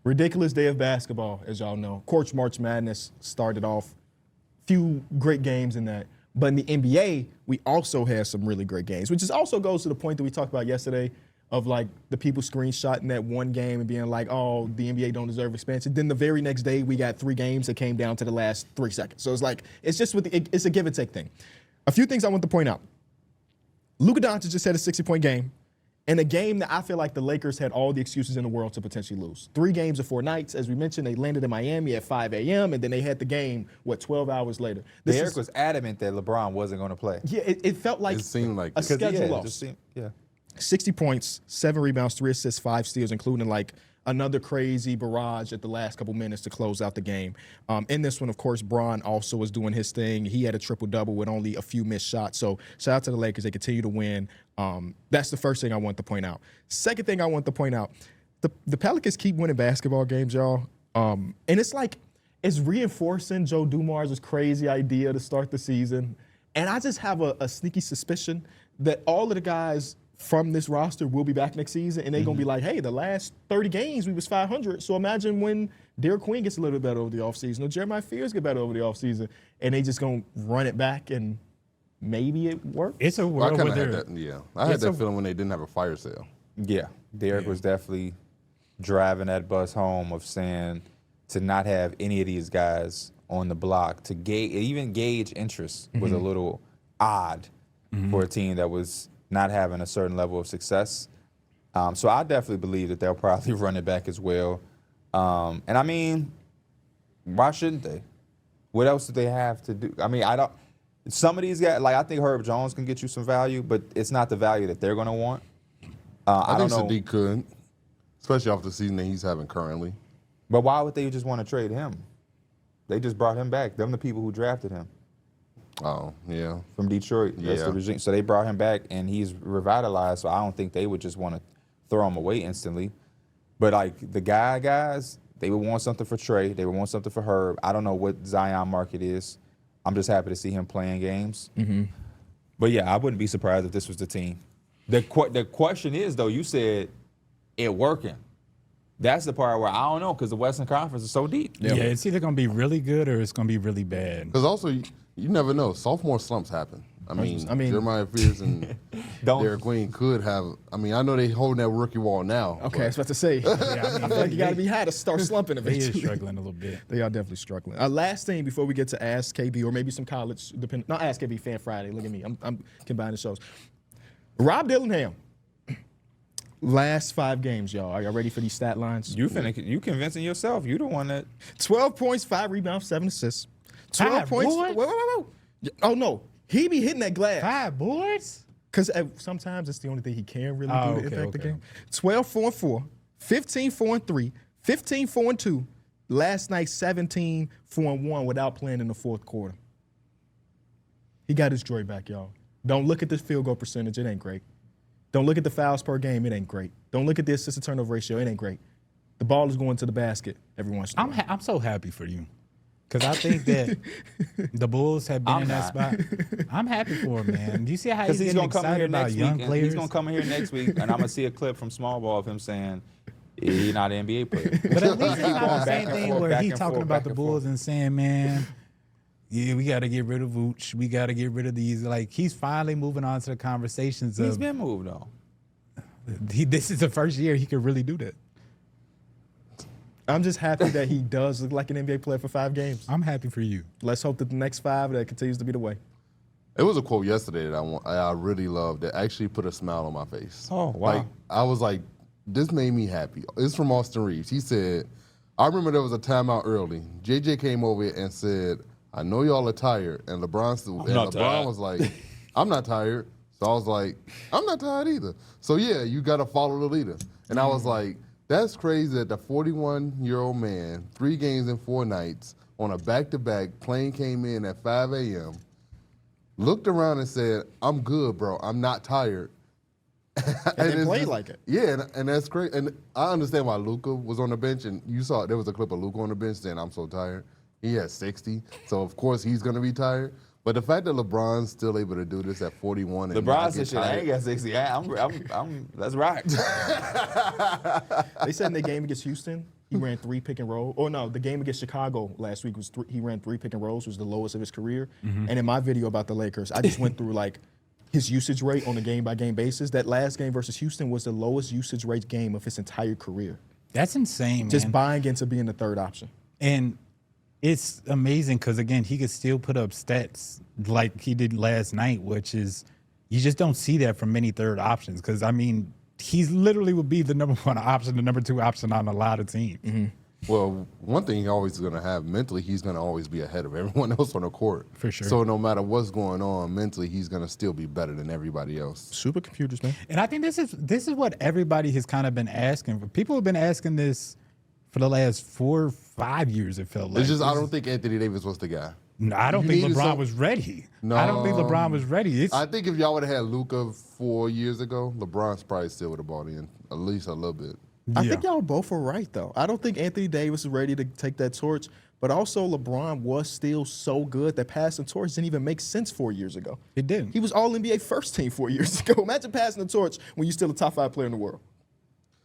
Ridiculous day of basketball, as y'all know. Of course, March Madness started off. Few great games in that. But in the NBA, we also had some really great games, which also goes to the point that we talked about yesterday of like the people screenshotting that one game and being like, oh, the NBA don't deserve expansion. Then the very next day, we got 3 games that came down to the last 3 seconds. So it's like, it's just it's a give and take thing. A few things I want to point out. Luka Doncic just had a 60-point game. In a game that I feel like the Lakers had all the excuses in the world to potentially lose. 3 games of 4 nights. As we mentioned, they landed in Miami at 5 a.m., and then they had the game, 12 hours later. Derek was adamant that LeBron wasn't going to play. Yeah, it felt like it seemed like a schedule loss. 60 points, 7 rebounds, 3 assists, 5 steals, including like another crazy barrage at the last couple minutes to close out the game. In this one, of course, Bron also was doing his thing. He had a triple-double with only a few missed shots. So shout out to the Lakers. They continue to win. That's the first thing I want to point out. Second thing I want to point out, the Pelicans keep winning basketball games, y'all. And it's like, it's reinforcing Joe Dumars' crazy idea to start the season. And I just have a sneaky suspicion that all of the guys from this roster will be back next season, and they're going to be like, hey, the last 30 games, we was 500. So imagine when Derek Queen gets a little bit better over the offseason, or Jeremiah Fears get better over the offseason, and they just going to run it back, and maybe it works. It's a world where I had that feeling when they didn't have a fire sale. Yeah, Derek was definitely driving that bus home of saying to not have any of these guys on the block, to even gauge interest was a little odd for a team that was not having a certain level of success. So I definitely believe that they'll probably run it back as well. And I mean, why shouldn't they? What else do they have to do? I mean, some of these guys, like I think Herb Jones can get you some value, but it's not the value that they're going to want. I think Sadiq could, especially off the season that he's having currently. But why would they just want to trade him? They just brought him back. Them the people who drafted him. Oh, yeah. From Detroit. That's the regime. So they brought him back, and he's revitalized, so I don't think they would just want to throw him away instantly. But, like, the guys, they would want something for Trey. They would want something for Herb. I don't know what Zion market is. I'm just happy to see him playing games. But, yeah, I wouldn't be surprised if this was the team. The question is, though, you said it working. That's the part where I don't know, because the Western Conference is so deep. Yeah, it's either going to be really good or it's going to be really bad. Because also, you never know. Sophomore slumps happen. I mean Jeremiah Fears and Derek Queen could have. I mean, I know they holding that rookie wall now. Okay, I was about to say. I feel like you got to be high to start slumping eventually. They is struggling a little bit. They are definitely struggling. Last thing before we get to Ask KB or maybe some college, not Ask KB, Fan Friday. Look at me. I'm combining the shows. Rob Dillingham. Last 5 games, y'all. Are y'all ready for these stat lines? You convincing yourself. You the one that 12 points, 5 rebounds, 7 assists. 12 points. Wait. Oh no, he be hitting that glass. 5 boards? Because sometimes it's the only thing he can really do to impact the game. 12, 4, and 4, 15, 4, and 3, 15, 4, and 2. Last night, 17, 4, and 1 without playing in the fourth quarter. He got his joy back, y'all. Don't look at the field goal percentage. It ain't great. Don't look at the fouls per game. It ain't great. Don't look at the assist to turnover ratio. It ain't great. The ball is going to the basket every once in a while. I'm so happy for you. Because I think that the Bulls have been in that spot. I'm happy for him, man. Do you see how he's getting excited about young players? He's going to come in here next week, and I'm going to see a clip from Small Ball of him saying he's not an NBA player. But at least it's not the same thing where he's talking about the Bulls and saying, man, yeah, we got to get rid of Vooch. We got to get rid of these. Like, he's finally moving on to the conversations He's been moved on. This is the first year he could really do that. I'm just happy that he does look like an NBA player for 5 games. I'm happy for you. Let's hope that the next 5 that continues to be the way. It was a quote yesterday that I really loved that actually put a smile on my face. Oh, wow. Like, I was like, this made me happy. It's from Austin Reeves. He said, I remember there was a timeout early. JJ came over and said, I know y'all are tired. And LeBron was like, I'm not tired. So I was like, I'm not tired either. So, yeah, you got to follow the leader. And I was like, that's crazy that the 41-year-old man, 3 games and 4 nights, on a back-to-back, plane came in at 5 a.m., looked around and said, I'm good, bro. I'm not tired. And they played like it. Yeah, and that's great. And I understand why Luka was on the bench, and you saw there was a clip of Luka on the bench saying, I'm so tired. He has 60, so of course he's going to be tired. But the fact that LeBron's still able to do this at 41 and LeBron said, "Shit, I ain't got 60. I'm let's rock." They said in the game against Houston, he ran 3 pick and roll. Or no, the game against Chicago last week he ran 3 pick and rolls, was the lowest of his career. And in my video about the Lakers, I just went through like his usage rate on a game-by-game basis. That last game versus Houston was the lowest usage rate game of his entire career. That's insane, Just man. buying into being the third option. And it's amazing because, again, he could still put up stats like he did last night, which is you just don't see that from many third options because, I mean, he's literally would be the number 1 option, the number 2 option on a lot of teams. Mm-hmm. Well, one thing he always is going to have mentally, he's going to always be ahead of everyone else on the court. For sure. So no matter what's going on mentally, he's going to still be better than everybody else. Supercomputers, man. And I think this is what everybody has kind of been asking for. People have been asking this for the last 4 or 5 years, it felt like. It's just I don't think Anthony Davis was the guy. No, I don't You think needed LeBron was ready. No. I don't think LeBron was ready. I think if y'all would have had Luka 4 years ago, LeBron's probably still would have bought in at least a little bit. I think y'all both are right, though. I don't think Anthony Davis is ready to take that torch, but also LeBron was still so good that passing the torch didn't even make sense 4 years ago. It didn't. He was All-NBA first team 4 years ago. Imagine passing the torch when you're still a top 5 player in the world.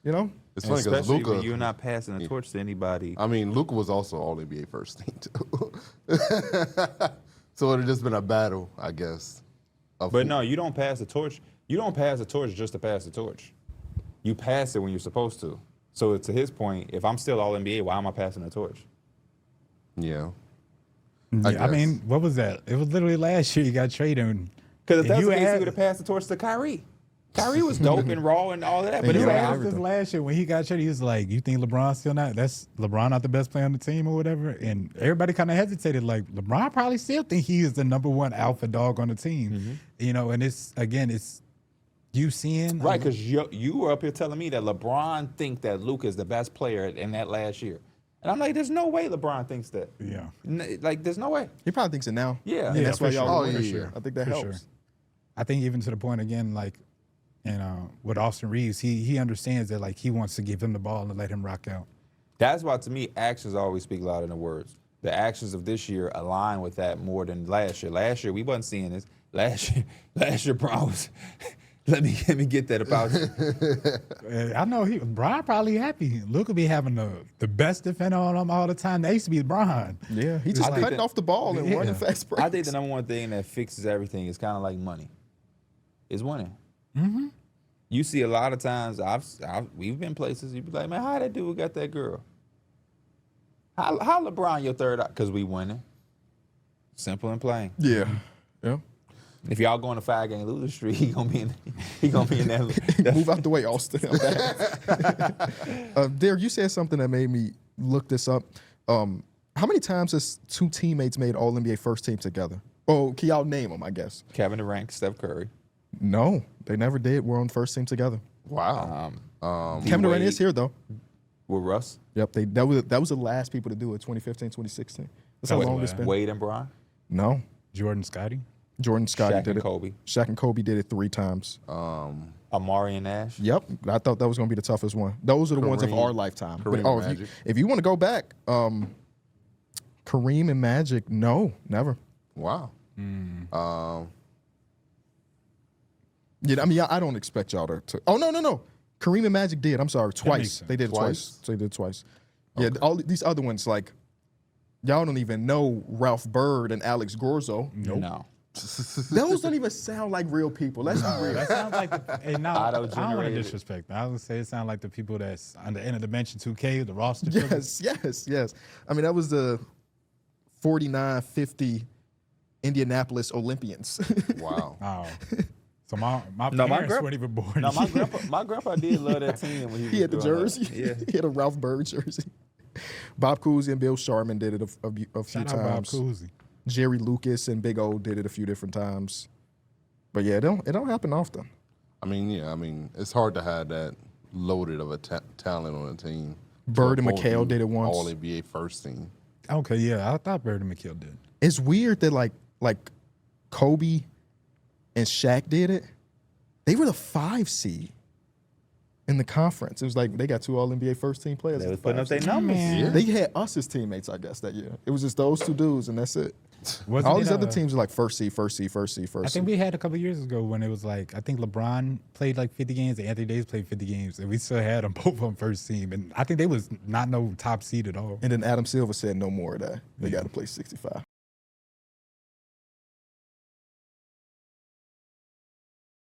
You know? It's funny because Especially when Luka. you're not passing the torch to anybody. I mean, Luka was also All NBA first team too. So it would have just been a battle, I guess. But no, you don't pass the torch. You don't pass the torch just to pass the torch. You pass it when you're supposed to. So to his point, if I'm still All NBA, why am I passing the torch? Yeah. I mean, what was that? It was literally last year he got traded. Because if that's the case, he would have passed the torch to Kyrie. Kyrie was dope and raw and all of that. But You it's asked like, this last year when he got traded, he was like, "You think LeBron's still not? That's LeBron not the best player on the team or whatever?" And everybody kind of hesitated. Like LeBron probably still think he is the number 1 alpha dog on the team. You know, and it's you seeing right, because you were up here telling me that LeBron think that Luka is the best player in that last year. And I'm like, there's no way LeBron thinks that. Yeah. Like, there's no way. He probably thinks it now. Yeah. And that's why for y'all sure. won this yeah. year. I think that For helps. sure. I think even to the point again, like, with Austin Reeves, he understands that like he wants to give him the ball and let him rock out. That's why, to me, actions always speak louder than words. The actions of this year align with that more than last year. Last year, we wasn't seeing this. Last year, Brown was, let me get that about you. I know Brian probably happy. Luka be having the best defender on him all the time. They used to be Brian. Yeah, he just think cutting that- off the ball and running fast breaks. I think the number one thing that fixes everything is kind of like money. Is winning. You see a lot of times, we've been places, you be like, man, how that dude got that girl? How LeBron your third? Because we winning. Simple and plain. Yeah. Yeah. If y'all going to 5-game losing streak, he gonna be in that. Move out the way, Austin. Derek, you said something that made me look this up. How many times has 2 teammates made All-NBA first team together? Oh, can y'all name them, I guess? Kevin Durant, Steph Curry. No, they never did. We're on first team together. Wow. Kevin Durant D-Wade is here, though. with Russ. Yep, that was the last people to do it, 2015, 2016. That's how That was long the it's last. been. Wade and Bron. No, Jordan Scotty. Jordan Scotty Shaq did and it. Kobe. Shaq and Kobe did it 3 times. Amari and Nash. Yep, I thought that was going to be the toughest one. Those are the ones of Kareem. our lifetime. Kareem But, and Magic. if you want to go back, Kareem and Magic, no, never. Wow. Yeah, I mean, I don't expect y'all to. Oh no. Kareem and Magic did. I'm sorry, makes twice. sense. They did it Twice? twice. They did it twice. Yeah, all these other ones, like y'all don't even know Ralph Bird and Alex Gorzo. No. Those don't even sound like real people. Let's be real. That sounds like and now, I don't want to Auto-generated. disrespect. I would say it sounds like the people that's on the end of Dimension 2K, the roster. Yes. I mean, that was the 49-50 Indianapolis Olympians. Wow. Oh. So my No, my parents grandpa- weren't even born. No, yet. my grandpa did love that team when he was He had the growing up. jersey. Yeah. He had a Ralph Bird jersey. Bob Cousy and Bill Sharman did it a few Shout out Bob times. Cousy. Jerry Lucas and Big O did it a few different times. But yeah, it don't happen often. I mean, it's hard to have that loaded of a talent on a team. Bird and Both McHale be did it once. All NBA first team. Okay, yeah, I thought Bird and McHale did. It's weird that like Kobe and Shaq did it. They were the 5 seed in the conference. It was like they got 2 All-NBA first team players. They as was the putting 5 up their seed. numbers. Man. They had us as teammates, I guess, that year. It was just those 2 dudes, and that's it. Wasn't All it, these other teams are like first seed. I think we had a couple years ago when it was like, I think LeBron played like 50 games, and Anthony Davis played 50 games, and we still had them both on first team. And I think they was not no top seed at all. And then Adam Silver said no more of that. They got to play 65.